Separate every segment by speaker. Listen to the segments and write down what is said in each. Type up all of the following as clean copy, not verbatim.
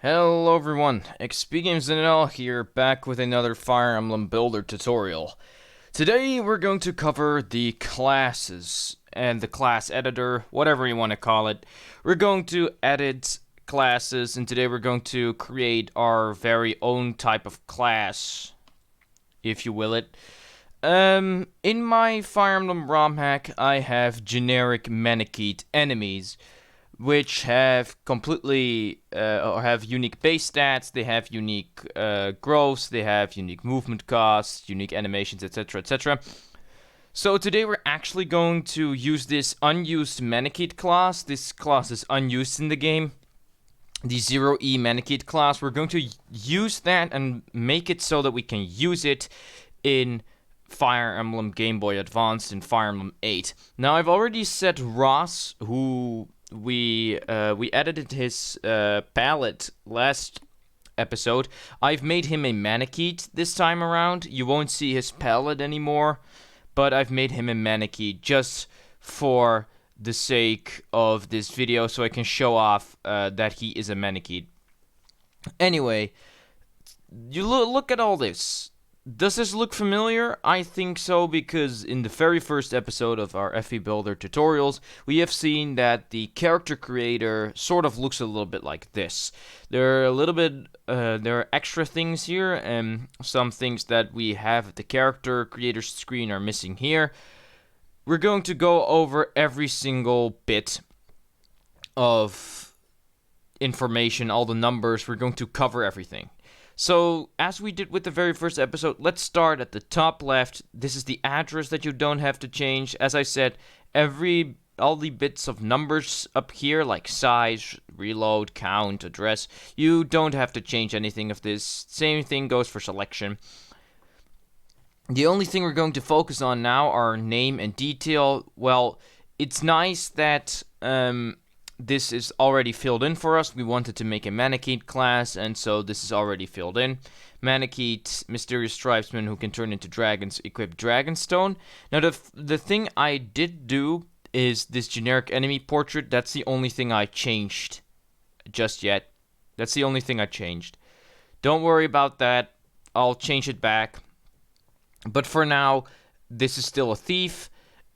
Speaker 1: Hello everyone, XPGamesNL here, back with another Fire Emblem Builder tutorial. Today we're going to cover the classes and the class editor, whatever you want to call it. We're going to edit classes, and today we're going to create our very own type of class, if you will it. In my Fire Emblem Rom Hack, I have generic Manakete enemies, which have completely or have unique base stats. They have unique growths. They have unique movement costs, unique animations, etc., etc. So today we're actually going to use this unused Manakete class. This class is unused in the game. The 0E Manakete class. We're going to use that and make it so that we can use it in Fire Emblem Game Boy Advance and Fire Emblem 8. Now I've already set Ross, who we edited his palette last episode. I've made him a Manakete this time around. You won't see his palette anymore, but I've made him a Manakete just for the sake of this video, so I can show off that he is a Manakete. Anyway, you look at all this. Does this look familiar? I think so, because in the very first episode of our FEBuilder tutorials, we have seen that the character creator sort of looks a little bit like this. There are extra things here, and some things that we have at the character creator screen are missing here. We're going to go over every single bit of information, all the numbers. We're going to cover everything. So, as we did with the very first episode, let's start at the top left. This is the address that you don't have to change. As I said, all the bits of numbers up here, like size, reload, count, address, you don't have to change anything of this. Same thing goes for selection. The only thing we're going to focus on now are name and detail. Well, it's nice that this is already filled in for us. We wanted to make a Manakete class, and so this is already filled in. Manakete, mysterious tribesman who can turn into dragons, equip Dragonstone. Now, the thing I did do is this generic enemy portrait. That's the only thing I changed just yet. That's the only thing I changed. Don't worry about that. I'll change it back. But for now, this is still a thief.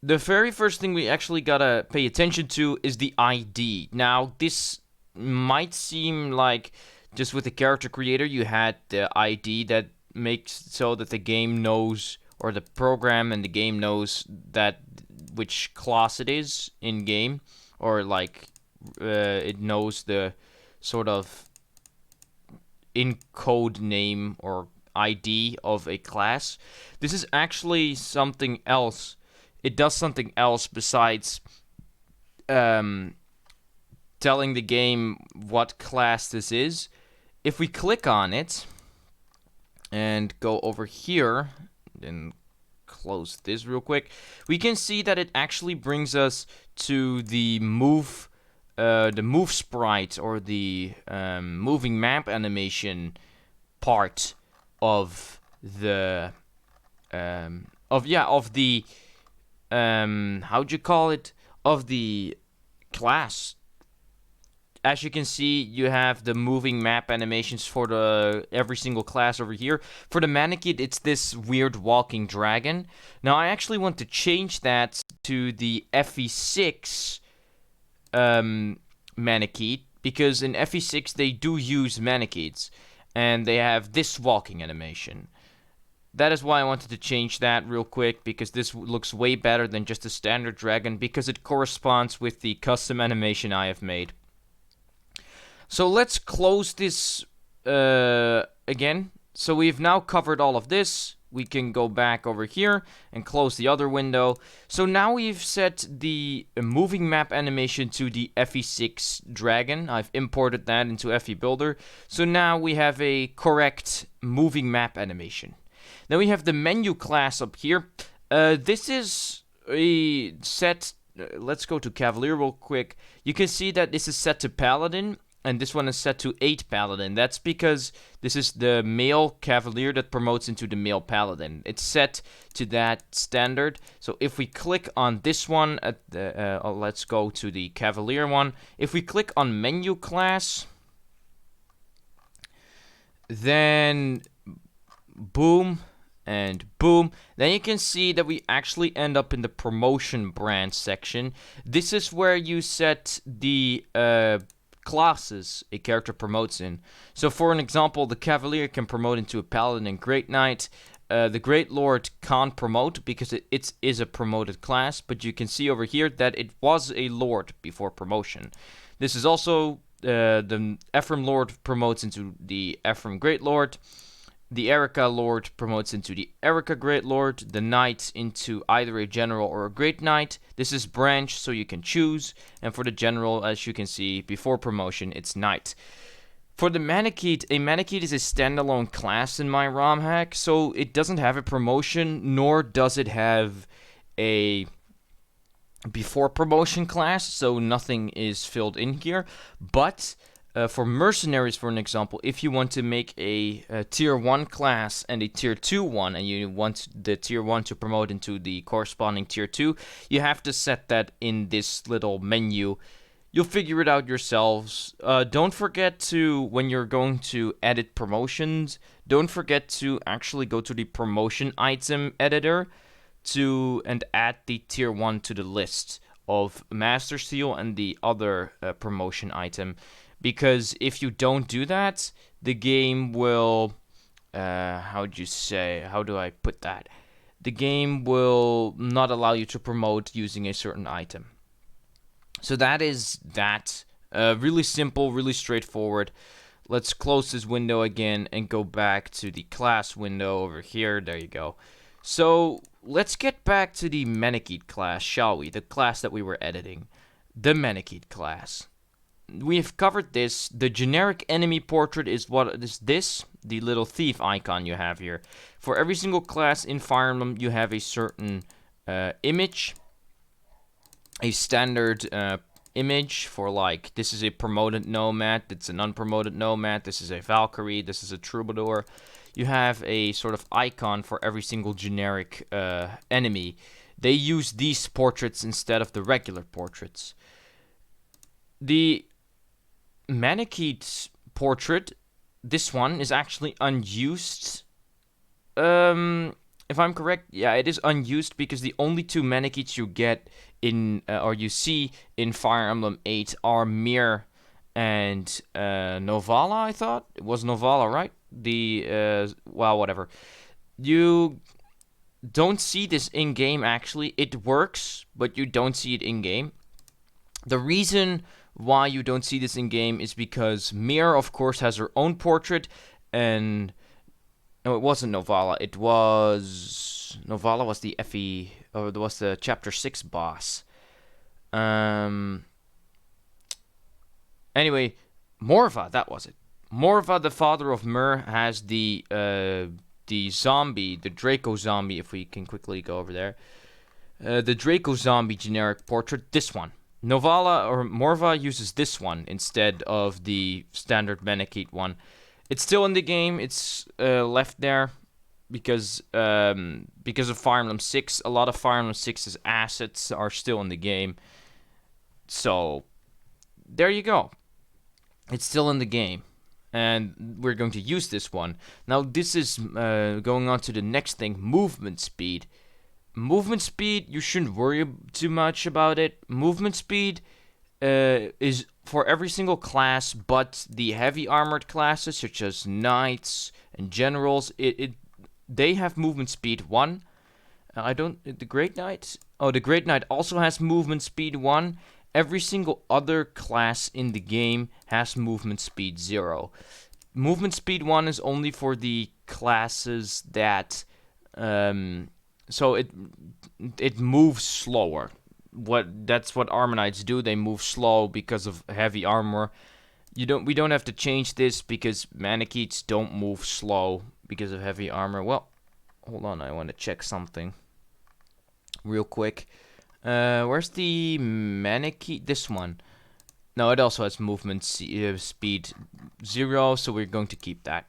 Speaker 1: The very first thing we actually gotta pay attention to is the ID. Now, this might seem like just with the character creator you had the ID that makes so that the game knows, or the program and the game knows that which class it is in game, or like it knows the sort of encode name or ID of a class. This is actually something else. It does something else besides telling the game what class this is. If we click on it and go over here and close this real quick, we can see that it actually brings us to the move sprite, or the moving map animation part of the how'd you call it? Of the class. As you can see, you have the moving map animations for every single class over here. For the Manakete, it's this weird walking dragon. Now, I actually want to change that to the FE6 Manakete, because in FE6 they do use Manaketes, and they have this walking animation. That is why I wanted to change that real quick, because this looks way better than just a standard dragon, because it corresponds with the custom animation I have made. So let's close this again. So we've now covered all of this. We can go back over here and close the other window. So now we've set the moving map animation to the FE6 dragon. I've imported that into FEBuilder. So now we have a correct moving map animation. Then we have the menu class up here. This is a set. Let's go to Cavalier real quick. You can see that this is set to Paladin, and this one is set to 8 Paladin. That's because this is the male Cavalier that promotes into the male Paladin. It's set to that standard. So if we click on this one, let's go to the Cavalier one. If we click on menu class, then boom, and boom. Then you can see that we actually end up in the promotion branch section. This is where you set the classes a character promotes in. So for an example, the Cavalier can promote into a Paladin and Great Knight. The Great Lord can't promote because it is a promoted class, but you can see over here that it was a Lord before promotion. This is also the Ephraim Lord promotes into the Ephraim Great Lord. The Erica Lord promotes into the Erica Great Lord, the Knight into either a General or a Great Knight. This is branch, so you can choose. And for the General, as you can see, before promotion, it's Knight. For the Manakete, a Manakete is a standalone class in my ROM hack, so it doesn't have a promotion, nor does it have a before promotion class, so nothing is filled in here. But for mercenaries, for an example, if you want to make a tier 1 class and a tier 2 one, and you want the tier 1 to promote into the corresponding tier 2, you have to set that in this little menu. You'll figure it out yourselves. Don't forget to, when you're going to edit promotions, don't forget to actually go to the promotion item editor and add the tier 1 to the list of Master Seal and the other promotion item. Because if you don't do that, the game will, how do I put that? The game will not allow you to promote using a certain item. So that is that. Really simple, really straightforward. Let's close this window again and go back to the class window over here. There you go. So let's get back to the Manakete class, shall we? The class that we were editing. The Manakete class. We have covered this. The generic enemy portrait is what is this, the little thief icon you have here. For every single class in Fire Emblem, you have a certain image, a standard image for, like, this is a promoted nomad, it's an unpromoted nomad, this is a Valkyrie, this is a troubadour. You have a sort of icon for every single generic enemy. They use these portraits instead of the regular portraits. The Manakete portrait, this one, is actually unused. If I'm correct, yeah, it is unused because the only two Manaketes you get in, or you see in Fire Emblem 8 are Mir and Novala, I thought. It was Novala, right? Well, whatever. You don't see this in-game, actually. It works, but you don't see it in-game. The reason why you don't see this in-game is because Mir, of course, has her own portrait, and no, it wasn't Novala. It was Novala was the or was the Chapter 6 boss. Anyway, Morva, that was it. Morva, the father of Mir, has the zombie, the Draco zombie. If we can quickly go over there, the Draco zombie generic portrait. This one. Novala or Morva uses this one instead of the standard Manakete one. It's still in the game. It's left there because of Fire Emblem 6. A lot of Fire Emblem 6's assets are still in the game. So there you go. It's still in the game, and we're going to use this one. Now this is going on to the next thing: movement speed. Movement speed, you shouldn't worry too much about it. Movement speed is for every single class, but the heavy armored classes such as knights and generals, they have movement speed 1. The Great Knight? Oh, the Great Knight also has movement speed 1. Every single other class in the game has movement speed 0. Movement speed 1 is only for the classes that so it moves slower. That's what Armor Knights do. They move slow because of heavy armor. We don't have to change this because Manaketes don't move slow because of heavy armor. Well, hold on, I want to check something real quick. Where's the Manakete? This one. No, it also has movement speed 0, so we're going to keep that.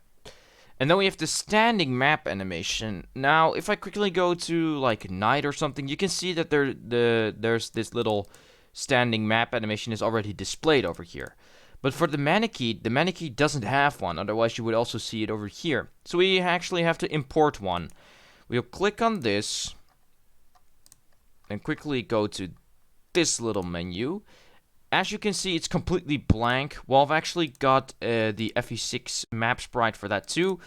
Speaker 1: And then we have the standing map animation. Now, if I quickly go to like night or something, you can see that there's this little standing map animation is already displayed over here. But for the mana key doesn't have one, otherwise you would also see it over here. So we actually have to import one. We'll click on this and quickly go to this little menu. As you can see, it's completely blank. Well, I've actually got the FE6 map sprite for that too.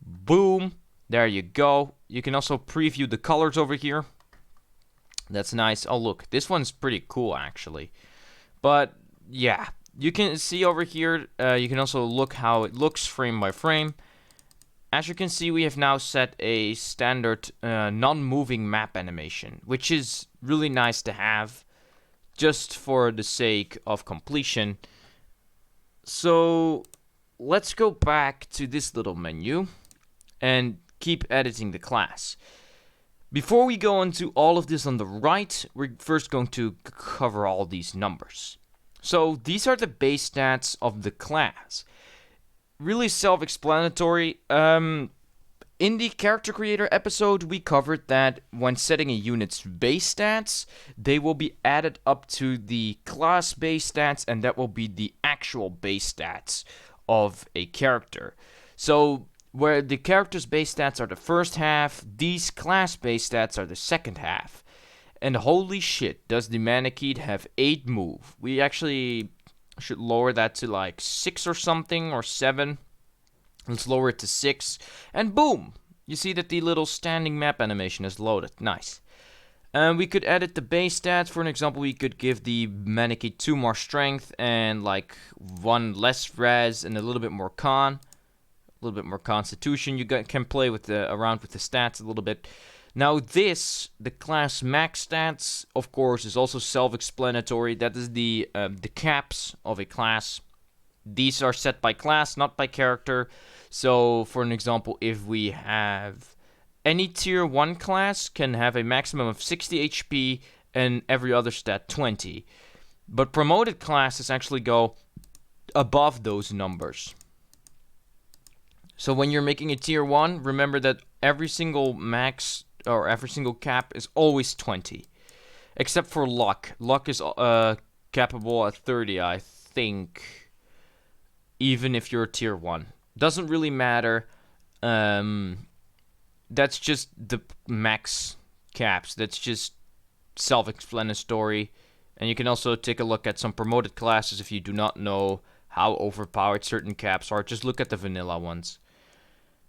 Speaker 1: Boom. There you go. You can also preview the colors over here. That's nice. Oh, look. This one's pretty cool, actually. But, yeah. You can see over here, you can also look how it looks frame by frame. As you can see, we have now set a standard non-moving map animation, which is really nice to have, just for the sake of completion. So, let's go back to this little menu and keep editing the class. Before we go into all of this on the right, we're first going to cover all these numbers. So, these are the base stats of the class. Really self-explanatory. In the character creator episode, we covered that when setting a unit's base stats, they will be added up to the class base stats, and that will be the actual base stats of a character. So, where the character's base stats are the first half, these class base stats are the second half. And holy shit, does the Manakete have 8 move. We actually should lower that to like 6 or something, or 7. Let's lower it to 6. And boom! You see that the little standing map animation is loaded. Nice. We could edit the base stats. For an example, we could give the Manakete 2 more strength and like 1 less res and a little bit more con. A little bit more constitution. You can play with around with the stats a little bit. Now this, the class max stats, of course, is also self-explanatory. That is the caps of a class. These are set by class, not by character. So, for an example, if we have any tier 1 class can have a maximum of 60 HP and every other stat 20. But promoted classes actually go above those numbers. So when you're making a tier 1, remember that every single max or every single cap is always 20. Except for luck. Luck is capable at 30, I think. Even if you're a tier 1. Doesn't really matter. That's just the max caps. That's just self-explanatory. And you can also take a look at some promoted classes if you do not know how overpowered certain caps are. Just look at the vanilla ones.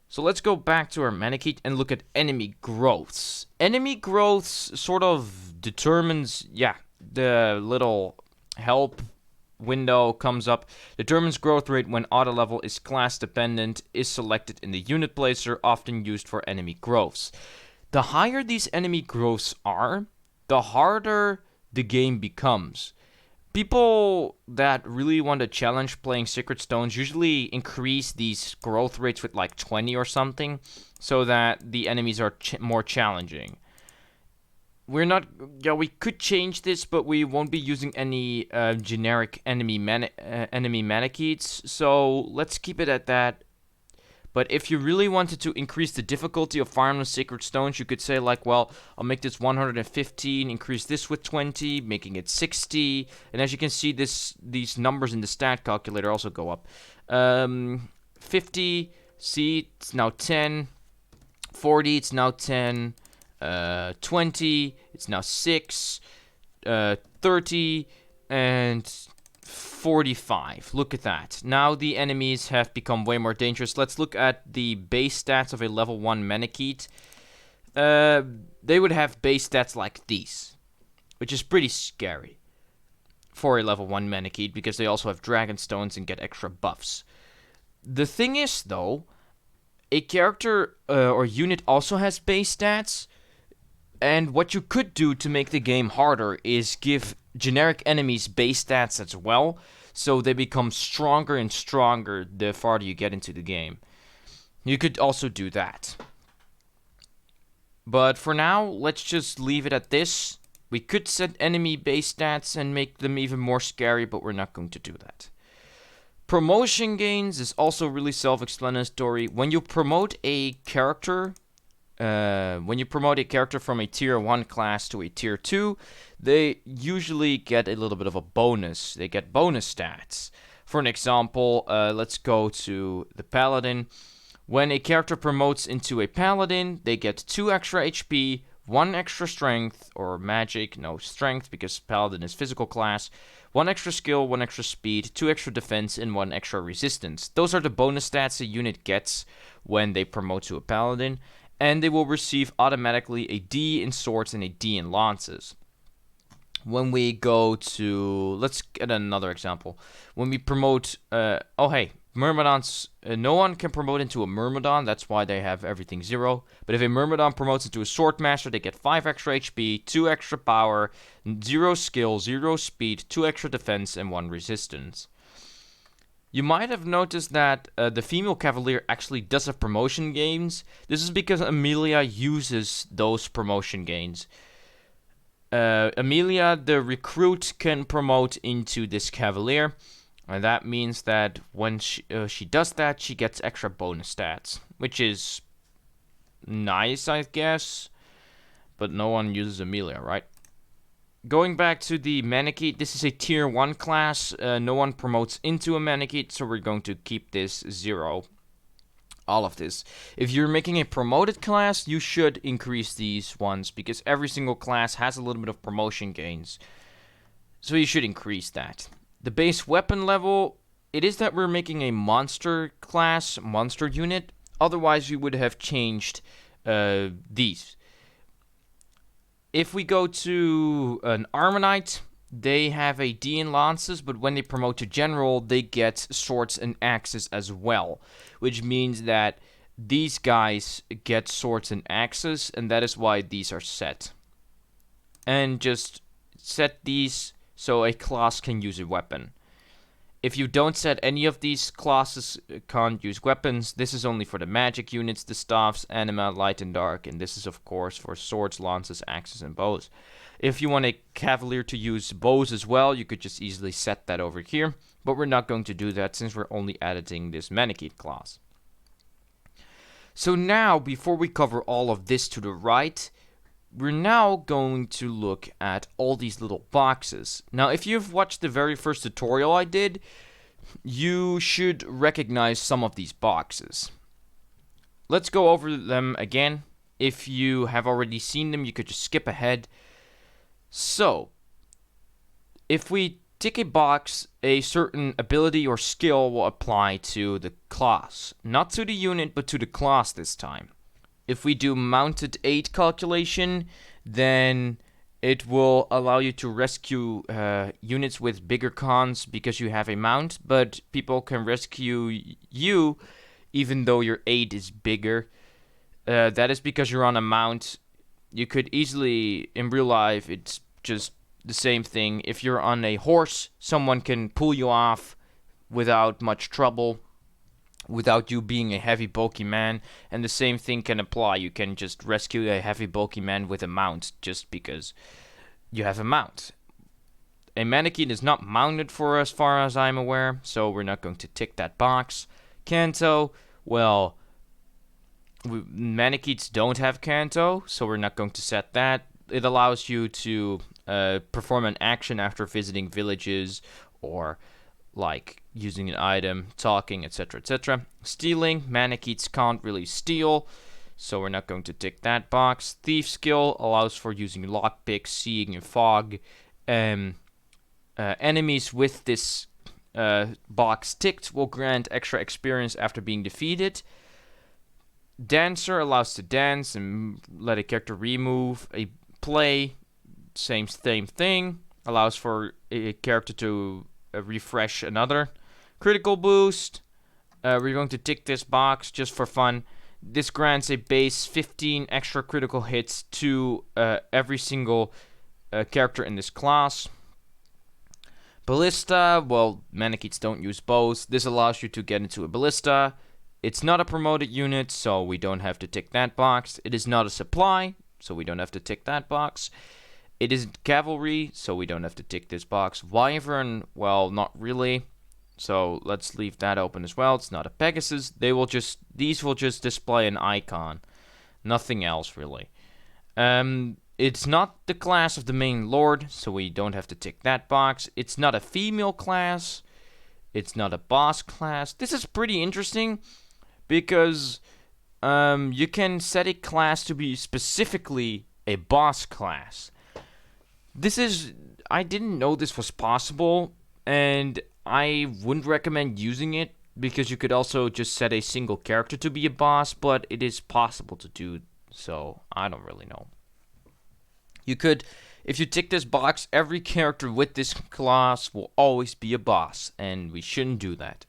Speaker 1: So let's go back to our Manakete and look at enemy growths. Enemy growths sort of determines, the little help window comes up. Determines growth rate when auto level is class dependent, is selected in the unit placer, often used for enemy growths. The higher these enemy growths are, the harder the game becomes. People that really want to challenge playing Sacred Stones usually increase these growth rates with like 20 or something, so that the enemies are more challenging. We could change this, but we won't be using any generic enemy Manaketes, so let's keep it at that. But if you really wanted to increase the difficulty of Fire Emblem Sacred Stones, you could say like, well, I'll make this 115, increase this with 20, making it 60. And as you can see, these numbers in the stat calculator also go up. 50, see, it's now 10. 40, it's now 10. 20, it's now 6. 30, and 45. Look at that. Now the enemies have become way more dangerous. Let's look at the base stats of a level 1 Manakete. They would have base stats like these, which is pretty scary for a level 1 Manakete because they also have Dragon Stones and get extra buffs. The thing is, though, a character or unit also has base stats, and what you could do to make the game harder is give generic enemies base stats as well, so they become stronger and stronger the farther you get into the game. You could also do that. But for now, let's just leave it at this. We could set enemy base stats and make them even more scary, but we're not going to do that. Promotion gains is also really self-explanatory. When you promote a character, when you promote a character from a tier 1 class to a tier 2, they usually get a little bit of a bonus. They get bonus stats. For an example, let's go to the Paladin. When a character promotes into a Paladin, they get 2 extra HP, 1 extra strength, or magic, no strength because Paladin is physical class, 1 extra skill, 1 extra speed, 2 extra defense, and 1 extra resistance. Those are the bonus stats a unit gets when they promote to a Paladin, and they will receive automatically a D in swords and a D in lances. When we go to, let's get another example. When we promote, Myrmidons, no one can promote into a Myrmidon, that's why they have everything 0. But if a Myrmidon promotes into a Swordmaster, they get 5 extra HP, 2 extra power, 0 skill, 0 speed, 2 extra defense, and 1 resistance. You might have noticed that the female Cavalier actually does have promotion gains. This is because Amelia uses those promotion gains. Amelia, the recruit, can promote into this Cavalier. And that means that when she does that, she gets extra bonus stats. Which is nice, I guess. But no one uses Amelia, right? Going back to the Manakete, this is a tier 1 class. No one promotes into a Manakete, so we're going to keep this 0. All of this. If you're making a promoted class, you should increase these ones, because every single class has a little bit of promotion gains. So you should increase that. The base weapon level, it is that we're making a monster class, monster unit. Otherwise, we would have changed these. If we go to an Armonite, they have a D in lances, but when they promote to general, they get swords and axes as well. Which means that these guys get swords and axes, and that is why these are set. And just set these so a class can use a weapon. If you don't set any of these, classes can't use weapons. This is only for the magic units, the staffs, anima, light and dark, and this is of course for swords, lances, axes, and bows. If you want a cavalier to use bows as well, you could just easily set that over here, but we're not going to do that since we're only editing this Manakete class. So now, before we cover all of this to the right, we're now going to look at all these little boxes. Now, if you've watched the very first tutorial I did, you should recognize some of these boxes. Let's go over them again. If you have already seen them, you could just skip ahead. So, if we tick a box, a certain ability or skill will apply to the class. Not to the unit, but to the class this time. If we do mounted aid calculation, then it will allow you to rescue units with bigger cons because you have a mount, but people can rescue you even though your aid is bigger. That is because you're on a mount. You could easily, in real life, it's just the same thing. If you're on a horse, someone can pull you off without much trouble, without you being a heavy bulky man, and the same thing can apply. You can just rescue a heavy bulky man with a mount just because you have a mount. A Manakete is not mounted for as far as I'm aware, so we're not going to tick that box. Canto, well, Manaketes don't have Canto, so we're not going to set that. It allows you to perform an action after visiting villages, or like using an item, talking, etc., etc. Stealing, Manaketes can't really steal, so we're not going to tick that box. Thief skill allows for using lockpicks, seeing in fog. Enemies with this box ticked will grant extra experience after being defeated. Dancer allows to dance and let a character remove. A play, same thing, allows for a character to refresh another. Critical boost, we're going to tick this box just for fun. This grants a base 15 extra critical hits to every single character in this class. Ballista, well, Manaketes don't use bows. This allows you to get into a ballista. It's not a promoted unit, so we don't have to tick that box. It is not a supply, so we don't have to tick that box. It isn't cavalry, so we don't have to tick this box. Wyvern, well, not really. So let's leave that open as well. It's not a Pegasus. These will just display an icon. Nothing else really. It's not the class of the main lord, so we don't have to tick that box. It's not a female class. It's not a boss class. This is pretty interesting because you can set a class to be specifically a boss class. I didn't know this was possible, and I wouldn't recommend using it because you could also just set a single character to be a boss, but it is possible to do so. I don't really know. You could, if you tick this box, every character with this class will always be a boss, and we shouldn't do that.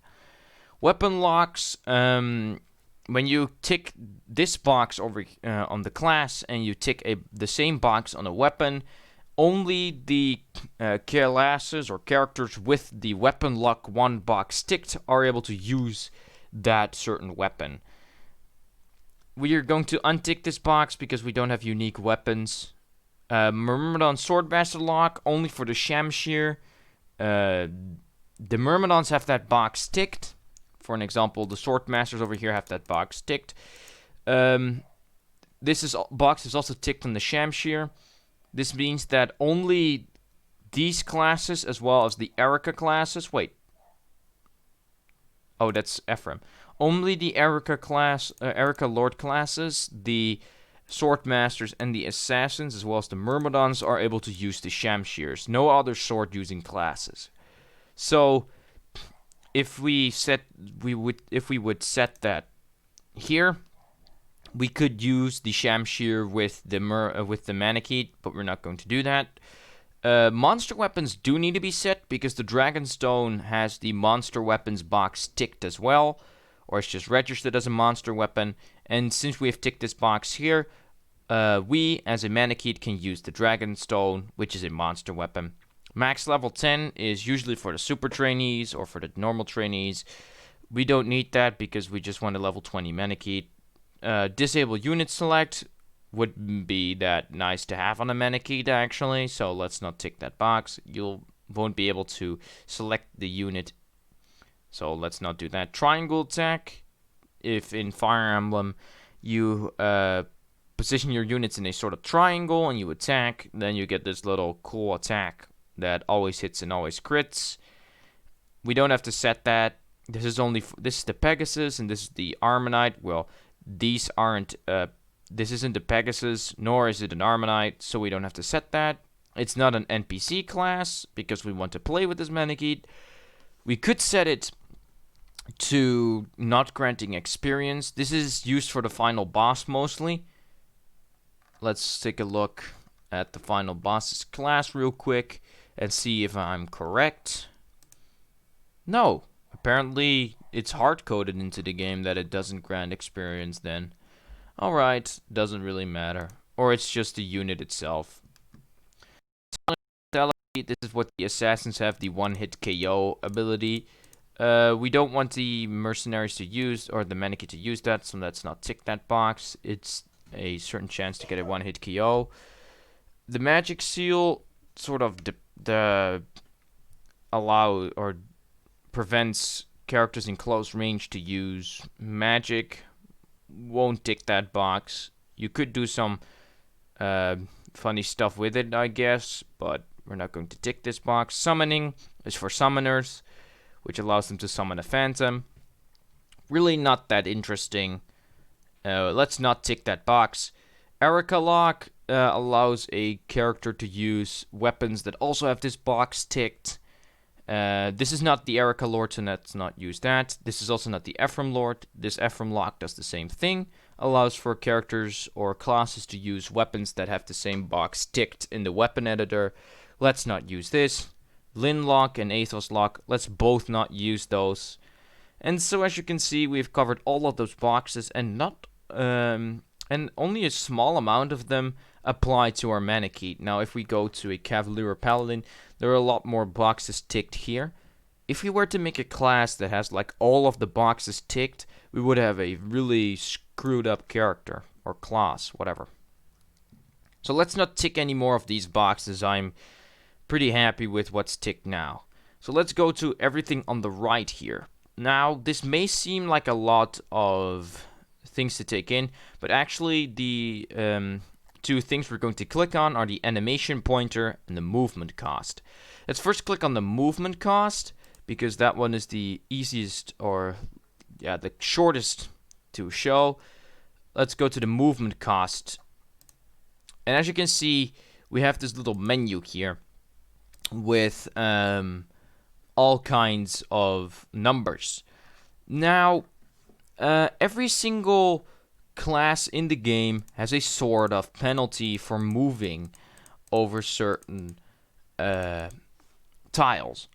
Speaker 1: Weapon locks, when you tick this box over on the class and you tick the same box on a weapon, only the classes or characters with the weapon lock 1 box ticked are able to use that certain weapon. We are going to untick this box because we don't have unique weapons. Myrmidon Swordmaster lock only for the Shamshir. The Myrmidons have that box ticked. For an example, the Swordmasters over here have that box ticked. This box is also ticked on the Shamshir. This means that only these classes, as well as the Erica classes. Wait. Oh, that's Ephraim. Only the Erica Lord classes, the Swordmasters and the Assassins, as well as the Myrmidons, are able to use the Shamshirs. No other sword-using classes. So, if we would set that here, we could use the Shamshir with the Manakete, but we're not going to do that. Monster weapons do need to be set because the Dragonstone has the monster weapons box ticked as well, or it's just registered as a monster weapon. And since we have ticked this box here, we as a Manakete can use the Dragonstone, which is a monster weapon. Max level 10 is usually for the super trainees or for the normal trainees. We don't need that because we just want a level 20 Manakete. Disable unit select wouldn't be that nice to have on a Manakete actually, so let's not tick that box. You won't be able to select the unit, so let's not do that. Triangle attack, if in Fire Emblem you position your units in a sort of triangle and you attack, then you get this little cool attack that always hits and always crits. We don't have to set that. This is the Pegasus and this is the Armonite. Well, these aren't, this isn't the Pegasus, nor is it an Armonite, so we don't have to set that. It's not an NPC class, because we want to play with this Manakete. We could set it to not granting experience. This is used for the final boss mostly. Let's take a look at the final boss's class real quick and see if I'm correct. No. Apparently, it's hard-coded into the game that it doesn't grant experience then. Alright, doesn't really matter. Or it's just the unit itself. This is what the Assassins have, the one-hit KO ability. We don't want the Mercenaries to use, or the Manakete to use that, so let's not tick that box. It's a certain chance to get a one-hit KO. The Magic Seal sort of prevents characters in close range to use magic. Won't tick that box. You could do some funny stuff with it, I guess, but we're not going to tick this box. Summoning is for summoners, which allows them to summon a phantom. Really not that interesting. Let's not tick that box. Erica Lock allows a character to use weapons that also have this box ticked. This is not the Erica Lord, so let's not use that. This is also not the Ephraim Lord. This Ephraim Lock does the same thing. Allows for characters or classes to use weapons that have the same box ticked in the weapon editor. Let's not use this. Lin Lock and Athos Lock, let's both not use those. And so as you can see, we've covered all of those boxes and and only a small amount of them apply to our Manakete. Now, if we go to a Cavalier or Paladin, there are a lot more boxes ticked here. If we were to make a class that has like all of the boxes ticked, we would have a really screwed up character or class, whatever. So let's not tick any more of these boxes. I'm pretty happy with what's ticked now. So let's go to everything on the right here. Now, this may seem like a lot of things to take in. But actually, the two things we're going to click on are the animation pointer and the movement cost. Let's first click on the movement cost, because that one is the easiest, or the shortest to show. Let's go to the movement cost. And as you can see, we have this little menu here with all kinds of numbers. Now, every single class in the game has a sort of penalty for moving over certain tiles.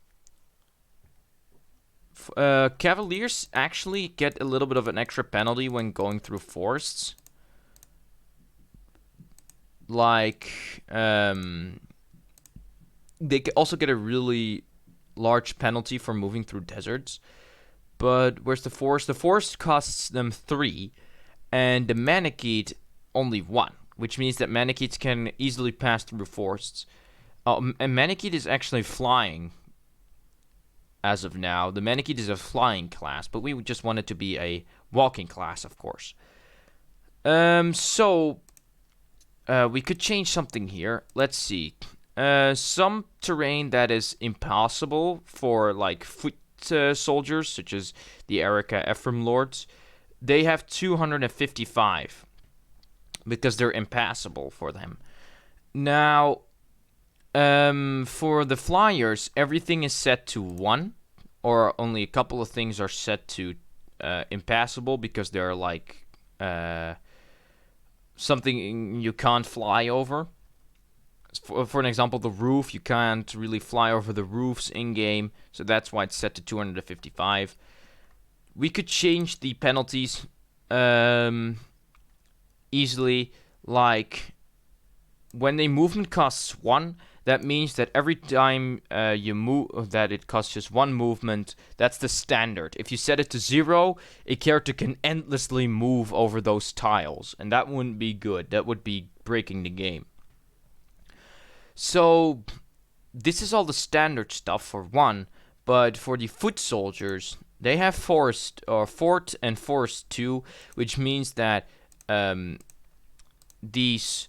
Speaker 1: Cavaliers actually get a little bit of an extra penalty when going through forests. Like, they also get a really large penalty for moving through deserts. But where's the forest? The forest costs them 3, and the Manakete only 1, which means that Manaketes can easily pass through forests. And Manakete is actually flying as of now. The Manakete is a flying class, but we just want it to be a walking class, of course. So we could change something here. Let's see. Some terrain that is impossible for like foot soldiers, such as the Erica Ephraim Lords, they have 255 because they're impassable for them. Now, for the flyers, everything is set to 1, or only a couple of things are set to impassable because they're like something you can't fly over. For an example, the roof, you can't really fly over the roofs in-game, so that's why it's set to 255. We could change the penalties easily, like when a movement costs 1, that means that every time you move, that it costs just 1 movement. That's the standard. If you set it to 0, a character can endlessly move over those tiles, and that wouldn't be good. That would be breaking the game. So, this is all the standard stuff for 1, but for the foot soldiers, they have Fort and Forest 2, which means that these...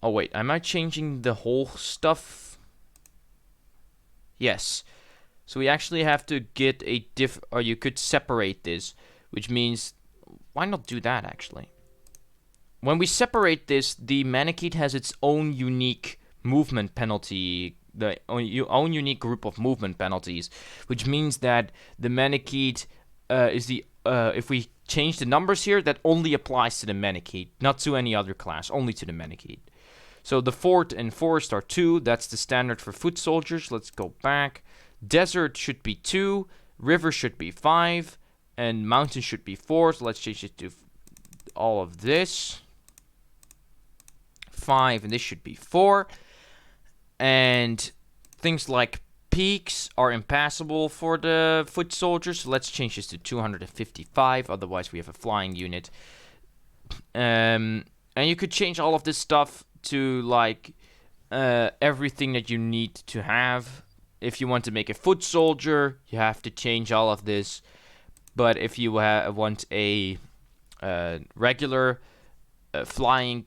Speaker 1: Oh wait, am I changing the whole stuff? Yes. So we actually have to get a or you could separate this, which means... Why not do that, actually? When we separate this, the Manakete has its own unique movement penalty, the own unique group of movement penalties, which means that the Manakete is the if we change the numbers here, that only applies to the Manakete, not to any other class, only to the Manakete. So the Fort and Forest are 2, that's the standard for foot soldiers. Let's go back. Desert should be 2, River should be 5, and Mountain should be 4, so let's change it to all of this. 5, and this should be 4. And things like peaks are impassable for the foot soldiers. So let's change this to 255. Otherwise, we have a flying unit. And you could change all of this stuff to like everything that you need to have. If you want to make a foot soldier, you have to change all of this. But if you want a regular flying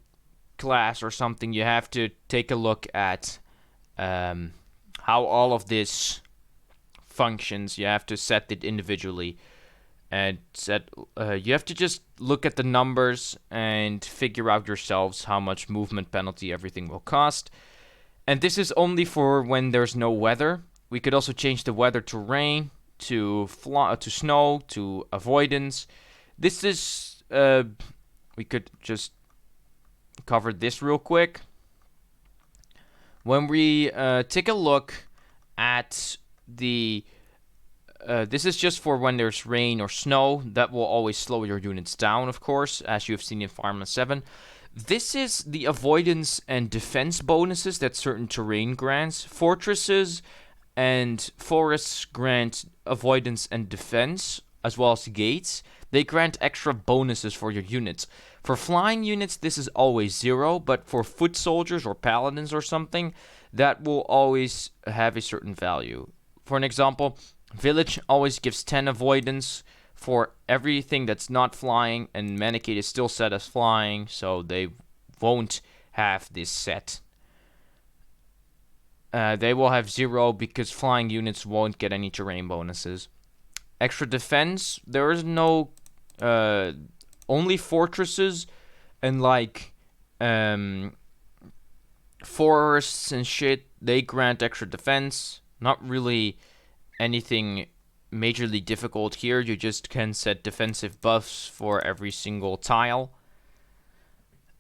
Speaker 1: class or something, you have to take a look at how all of this functions. You have to set it individually, and you have to just look at the numbers and figure out yourselves how much movement penalty everything will cost. And this is only for when there's no weather. We could also change the weather to rain, to snow, to avoidance. This is we could just cover this real quick. When we take a look at the... this is just for when there's rain or snow. That will always slow your units down, of course, as you have seen in Fire Emblem 7. This is the avoidance and defense bonuses that certain terrain grants. Fortresses and forests grant avoidance and defense, as well as gates. They grant extra bonuses for your units. For flying units, this is always 0, but for foot soldiers or paladins or something, that will always have a certain value. For an example, village always gives 10 avoidance. for everything that's not flying, and Manakite is still set as flying, so they won't have this set. They will have 0 because flying units won't get any terrain bonuses. Extra defense, there is no only fortresses and like forests and shit, they grant extra defense. Not really anything majorly difficult here. You just can set defensive buffs for every single tile.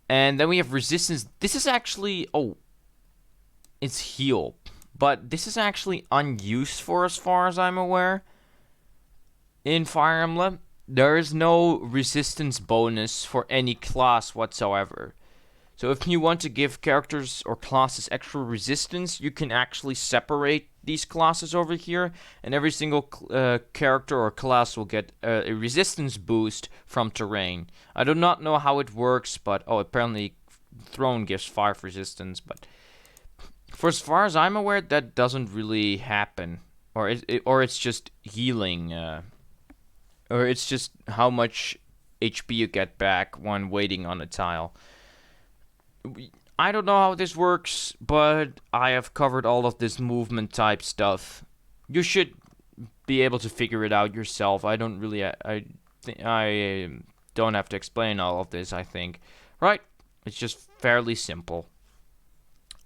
Speaker 1: And then we have resistance. This is actually, oh, it's heal, but this is actually unused for as far as I'm aware. In Fire Emblem, there is no resistance bonus for any class whatsoever. So if you want to give characters or classes extra resistance, you can actually separate these classes over here, and every single character or class will get a resistance boost from terrain. I do not know how it works, but apparently Throne gives 5 resistance, but for as far as I'm aware, that doesn't really happen, or it's just healing, or it's just how much HP you get back when waiting on a tile. I don't know how this works, but I have covered all of this movement type stuff. You should be able to figure it out yourself. I don't really, I don't have to explain all of this, I think. Right? It's just fairly simple.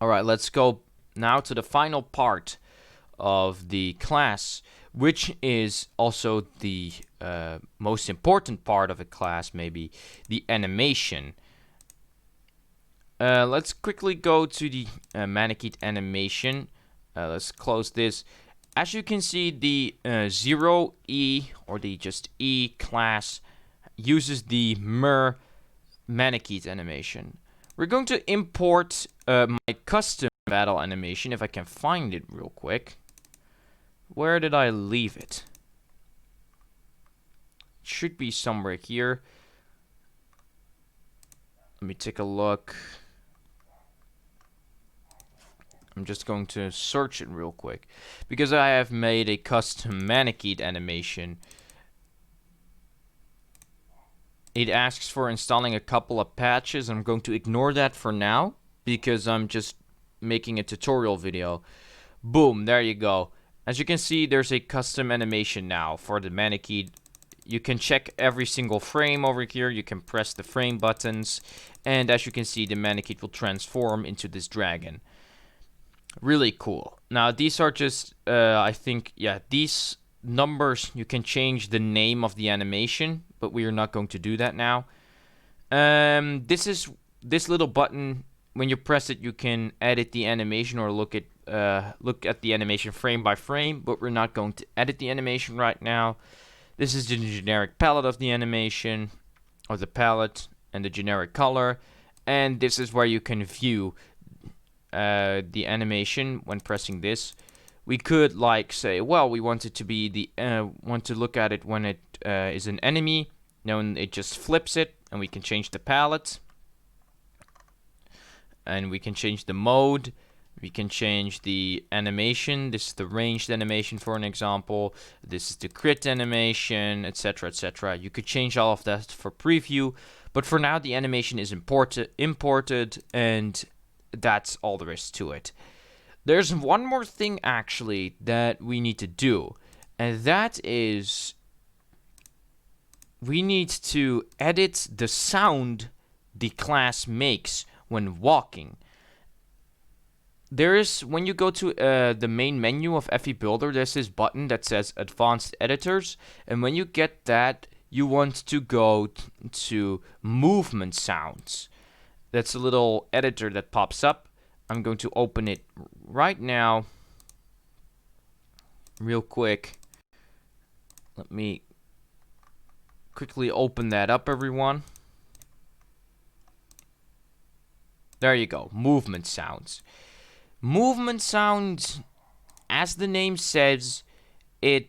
Speaker 1: Alright, let's go now to the final part of the class, which is also the most important part of a class, maybe, the animation. Let's quickly go to the Manakite animation. Let's close this. As you can see, the 0E, or the just E class, uses the Mer Manakite animation. We're going to import my custom battle animation, if I can find it real quick. Where did I leave it? It should be somewhere here. Let me take a look. I'm just going to search it real quick, because I have made a custom Manakite animation. It asks for installing a couple of patches. I'm going to ignore that for now, because I'm just making a tutorial video. Boom, there you go. As you can see, there's a custom animation now for the Manakite. You can check every single frame over here. You can press the frame buttons, and as you can see, the Manakite will transform into this dragon. Really cool. Now, these are just, I think, yeah, these numbers, you can change the name of the animation, but we are not going to do that now. This little button, when you press it, you can edit the animation or look at the animation frame by frame, but we're not going to edit the animation right now. This is the generic palette of the animation, or the palette, and the generic color, and this is where you can view the animation when pressing this. We could like say, well, we want it to be the want to look at it when it is an enemy. Then it just flips it, and we can change the palette, and we can change the mode. We can change the animation. This is the ranged animation, for an example. This is the crit animation, etc., etc. You could change all of that for preview, but for now the animation is imported, and that's all there is to it. There's one more thing actually that we need to do, and that is we need to edit the sound the class makes when walking. There is, when you go to the main menu of FEBuilder, there's this button that says Advanced Editors, and when you get that, you want to go to Movement Sounds. That's a little editor that pops up. I'm going to open it right now, real quick. Let me quickly open that up, everyone. There you go, Movement Sounds. Movement sounds, as the name says, when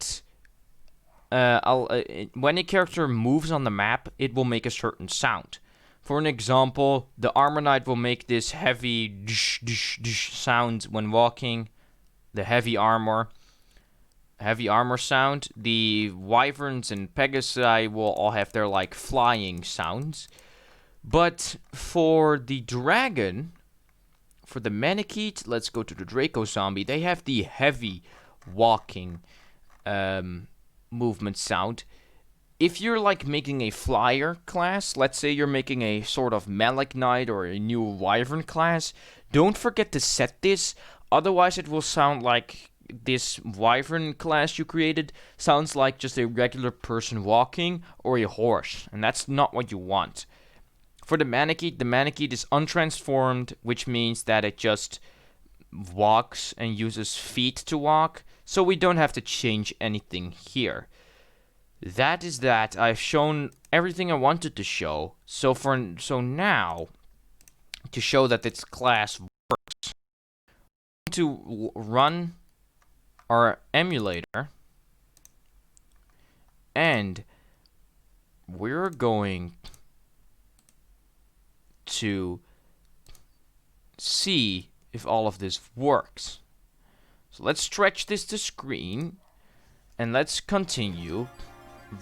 Speaker 1: a character moves on the map, it will make a certain sound. For an example, the Armor Knight will make this heavy sound when walking, the heavy armor. heavy armor sound. The wyverns and pegasi will all have their like flying sounds. But for the dragon, for the Manakete, let's go to the Draco zombie. They have the heavy walking movement sound. If you're like making a flyer class, let's say you're making a sort of Malak Knight or a new Wyvern class, don't forget to set this, otherwise it will sound like this Wyvern class you created sounds like just a regular person walking or a horse, and that's not what you want. For the Manakete is untransformed, which means that it just walks and uses feet to walk, so we don't have to change anything here. That is that. I've shown everything I wanted to show. So now, to show that this class works, we're going to run our emulator, and we're going to see if all of this works. So let's stretch this to screen, and let's continue.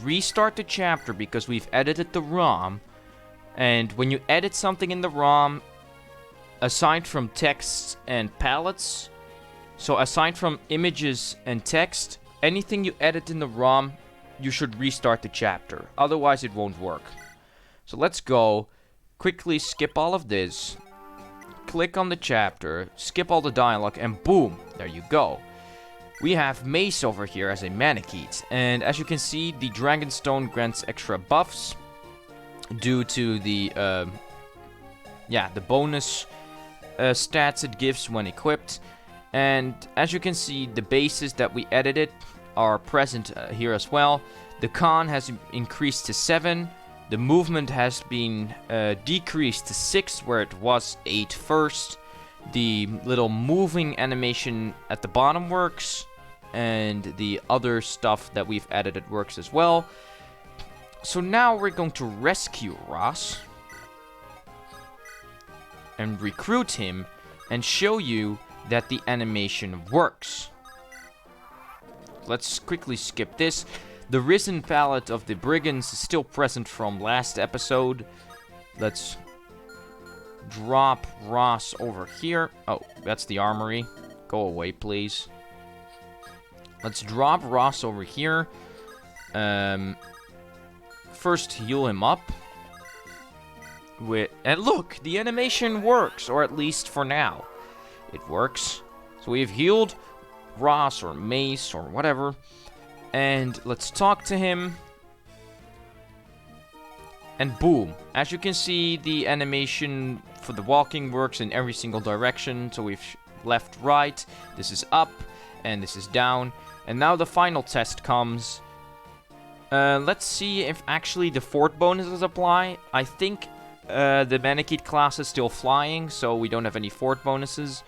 Speaker 1: Restart the chapter because we've edited the ROM, and when you edit something in the ROM, aside from texts and palettes, so aside from images and text, anything you edit in the ROM, you should restart the chapter, otherwise it won't work. So let's go, quickly skip all of this, click on the chapter, skip all the dialogue, and boom, there you go. We have Mace over here as a Manakete, and as you can see, the Dragonstone grants extra buffs due to the bonus stats it gives when equipped. And as you can see, the bases that we edited are present here as well. The con has increased to 7. The movement has been decreased to 6, where it was 8 first. The little moving animation at the bottom works, and the other stuff that we've edited works as well. So now we're going to rescue Ross and recruit him and show you that the animation works. Let's quickly skip this. The Risen palette of the Brigands is still present from last episode. Let's drop Ross over here. Oh, that's the armory. Go away, please. Let's drop Ross over here. First, heal him up. And look, the animation works, or at least for now. It works. So we've healed Ross or Mace or whatever. And let's talk to him. And boom. As you can see, the animation for the walking works in every single direction. So we've left, right. This is up. And this is down. And now the final test comes. Let's see if actually the fort bonuses apply. I think the Manakete class is still flying, so we don't have any fort bonuses.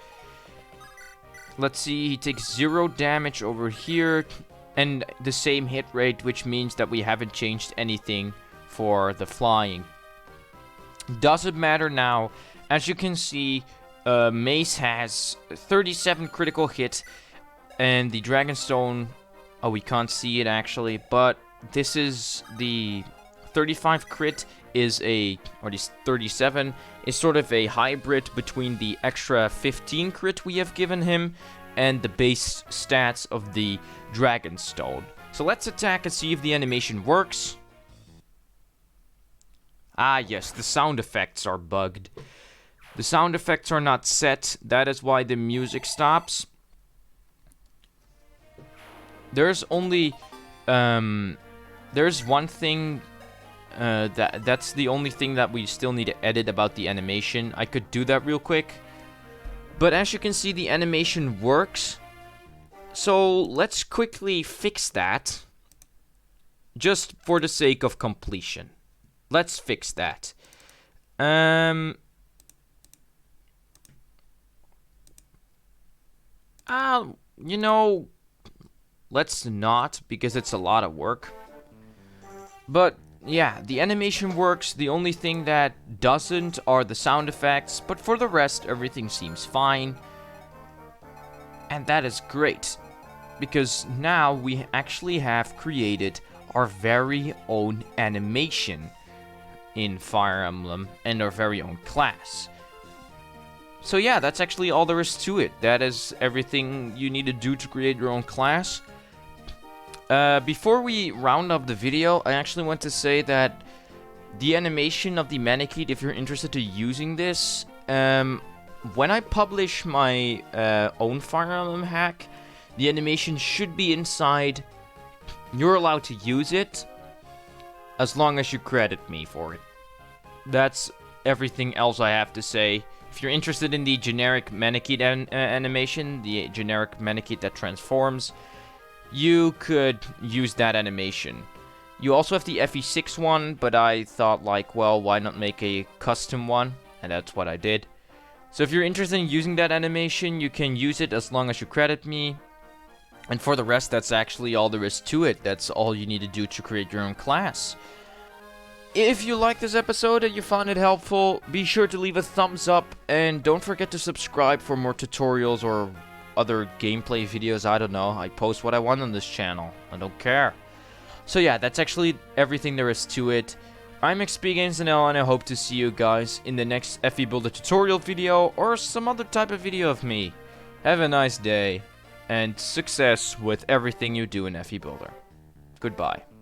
Speaker 1: Let's see, he takes 0 damage over here, and the same hit rate, which means that we haven't changed anything for the flying. Doesn't matter now. As you can see, Mace has 37 critical hit, and the Dragonstone, oh, we can't see it actually, but this is the 35 crit is or this 37 is sort of a hybrid between the extra 15 crit we have given him and the base stats of the Dragonstone. So let's attack and see if the animation works. Ah yes, the sound effects are bugged. The sound effects are not set, that is why the music stops. There's only there's one thing that's the only thing that we still need to edit about the animation. I could do that real quick. But as you can see, the animation works. So let's quickly fix that. Just for the sake of completion. Let's fix that. You know, let's not, because it's a lot of work. But yeah, the animation works. The only thing that doesn't are the sound effects, but for the rest, everything seems fine. And that is great. because now we actually have created our very own animation in Fire Emblem and our very own class. So yeah, that's actually all there is to it. That is everything you need to do to create your own class. Before we round up the video, I actually want to say that the animation of the mannequin, if you're interested to using this, when I publish my own Fire Emblem hack, the animation should be inside. You're allowed to use it as long as you credit me for it. That's everything else I have to say. If you're interested in the generic mannequin animation, the generic mannequin that transforms, you could use that animation. You also have the FE6 one, but I thought like, well, why not make a custom one? And that's what I did. So if you're interested in using that animation, you can use it as long as you credit me. And for the rest, that's actually all there is to it. That's all you need to do to create your own class. If you like this episode and you found it helpful, be sure to leave a thumbs up. And don't forget to subscribe for more tutorials or other gameplay videos. I don't know. I post what I want on this channel. I don't care. So yeah, that's actually everything there is to it. I'm XPGamesNL, and I hope to see you guys in the next FEBuilder tutorial video or some other type of video of me. Have a nice day, and success with everything you do in FEBuilder. Goodbye.